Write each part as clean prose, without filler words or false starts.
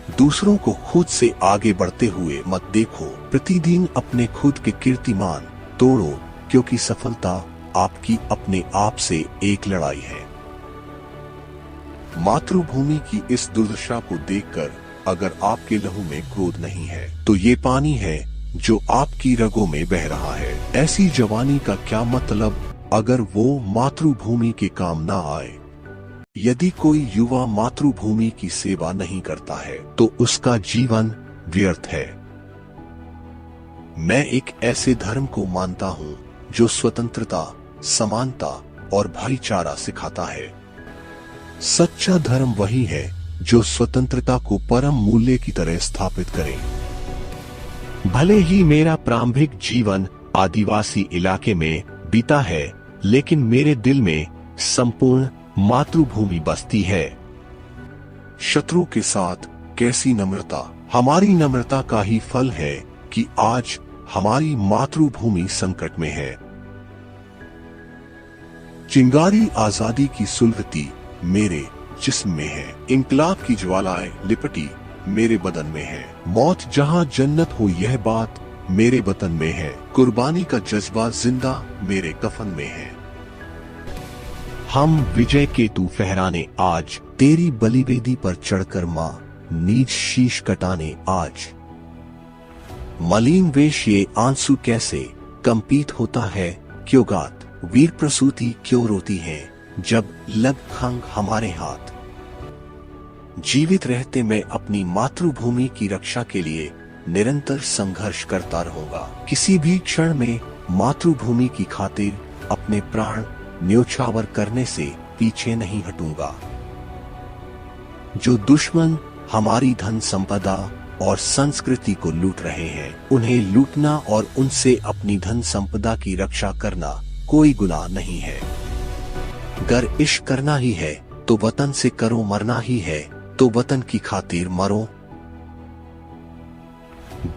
दूसरों को खुद से आगे बढ़ते हुए मत देखो। प्रतिदिन अपने खुद के कीर्तिमान तोड़ो, क्योंकि सफलता आपकी अपने आप से एक लड़ाई है। मातृभूमि की इस दुर्दशा को देखकर अगर आपके लहू में क्रोध नहीं है, तो ये पानी है जो आपकी रगों में बह रहा है। ऐसी जवानी का क्या मतलब अगर वो मातृभूमि के काम ना आए। यदि कोई युवा मातृभूमि की सेवा नहीं करता है तो उसका जीवन व्यर्थ है। मैं एक ऐसे धर्म को मानता हूँ जो स्वतंत्रता, समानता और भाईचारा सिखाता है। सच्चा धर्म वही है जो स्वतंत्रता को परम मूल्य की तरह स्थापित करे। भले ही मेरा प्रारंभिक जीवन आदिवासी इलाके में बीता है, लेकिन मेरे दिल में संपूर्ण मातृभूमि बसती है। शत्रु के साथ कैसी नम्रता। हमारी नम्रता का ही फल है कि आज हमारी मातृभूमि संकट में है। चिंगारी आजादी की सुलगती मेरे जिस्म में है। इंकलाब की ज्वालाएं लिपटी मेरे बदन में है। मौत जहां जन्नत हो यह बात मेरे वतन में है। कुर्बानी का जज्बा जिंदा मेरे कफन में है। हम विजय केतु फहराने आज, तेरी बलिवेदी पर चढ़कर मां नीच शीश कटाने आज। मलिन वेश ये आंसू कैसे कंपित होता है, क्यों गात वीर प्रसूति क्यों रोती है, जब लग खंग हमारे हाथ। जीवित रहते मैं अपनी मातृभूमि की रक्षा के लिए निरंतर संघर्ष करता रहूंगा। किसी भी क्षण में मातृभूमि की खातिर अपने प्राण न्योछावर करने से पीछे नहीं हटूंगा। जो दुश्मन हमारी धन संपदा और संस्कृति को लूट रहे हैं, उन्हें लूटना और उनसे अपनी धन संपदा की रक्षा करना कोई गुनाह नहीं है। अगर इश्क करना ही है तो वतन से करो, मरना ही है तो वतन की खातिर मरो।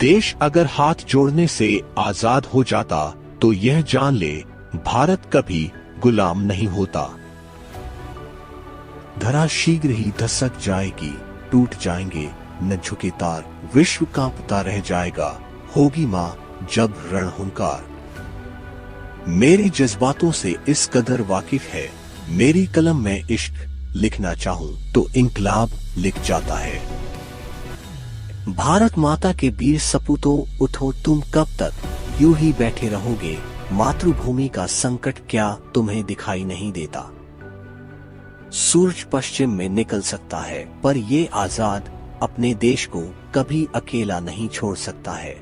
देश अगर हाथ जोड़ने से आजाद हो जाता तो यह जान ले, भारत कभी गुलाम नहीं होता। धरा शीघ्र ही धसक जाएगी, टूट जाएंगे न झुके तार, विश्व कांपता रह जाएगा, होगी मां जब रणहुंकार। मेरे जज्बातों से इस कदर वाकिफ है, मेरी कलम में इश्क लिखना चाहूं तो इंकलाब लिख जाता है। भारत माता के वीर सपूतों, उठो तुम कब तक यूं ही बैठे रहोगे। मातृभूमि का संकट क्या तुम्हें दिखाई नहीं देता। सूरज पश्चिम में निकल सकता है, पर ये आजाद अपने देश को कभी अकेला नहीं छोड़ सकता है।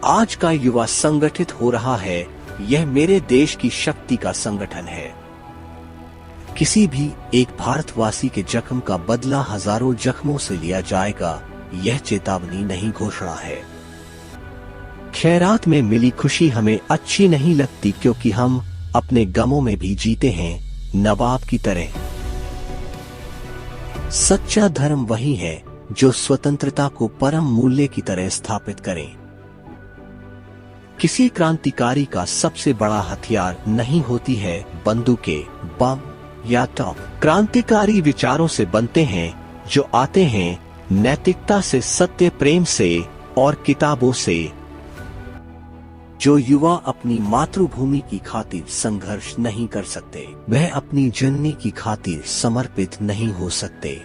आज का युवा संगठित हो रहा है, यह मेरे देश की शक्ति का संगठन है। किसी भी एक भारतवासी के जख्म का बदला हजारों जख्मों से लिया जाएगा, यह चेतावनी नहीं घोषणा है। खैरात में मिली खुशी हमें अच्छी नहीं लगती, क्योंकि हम अपने गमों में भी जीते हैं नवाब की तरह। सच्चा धर्म वही है जो स्वतंत्रता को परम मूल्य की तरह स्थापित करे। किसी क्रांतिकारी का सबसे बड़ा हथियार नहीं होती है बंदूकें, बम या टॉप। क्रांतिकारी विचारों से बनते हैं जो आते हैं नैतिकता से, सत्य, प्रेम से और किताबों से। जो युवा अपनी मातृभूमि की खातिर संघर्ष नहीं कर सकते, वह अपनी जननी की खातिर समर्पित नहीं हो सकते।